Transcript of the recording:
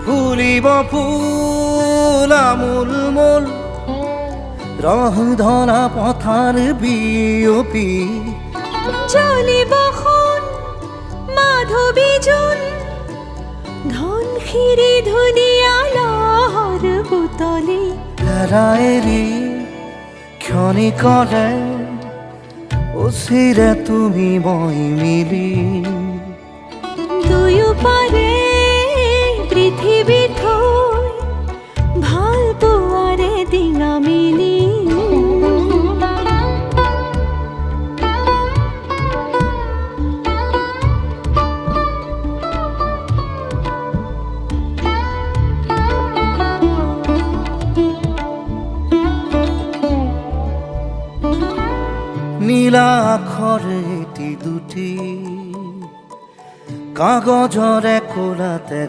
ফুলিব ফুল আমূল মূল রহ ধরা পথার বিয়পি জ্বলিব খন মাধবী জোন ধন খিৰি ধুনীয়া লহৰ বুটলি হেৰাইৰি ক্ষণিকৰে অচিৰে তুমি মই মিলি দুয়ো পাৰে পৃথিৱী থৈ ভাল পোৱাৰে ডিঙা মিলি নীলা আখৰে এটি দুটি কাগজৰে কোলাতে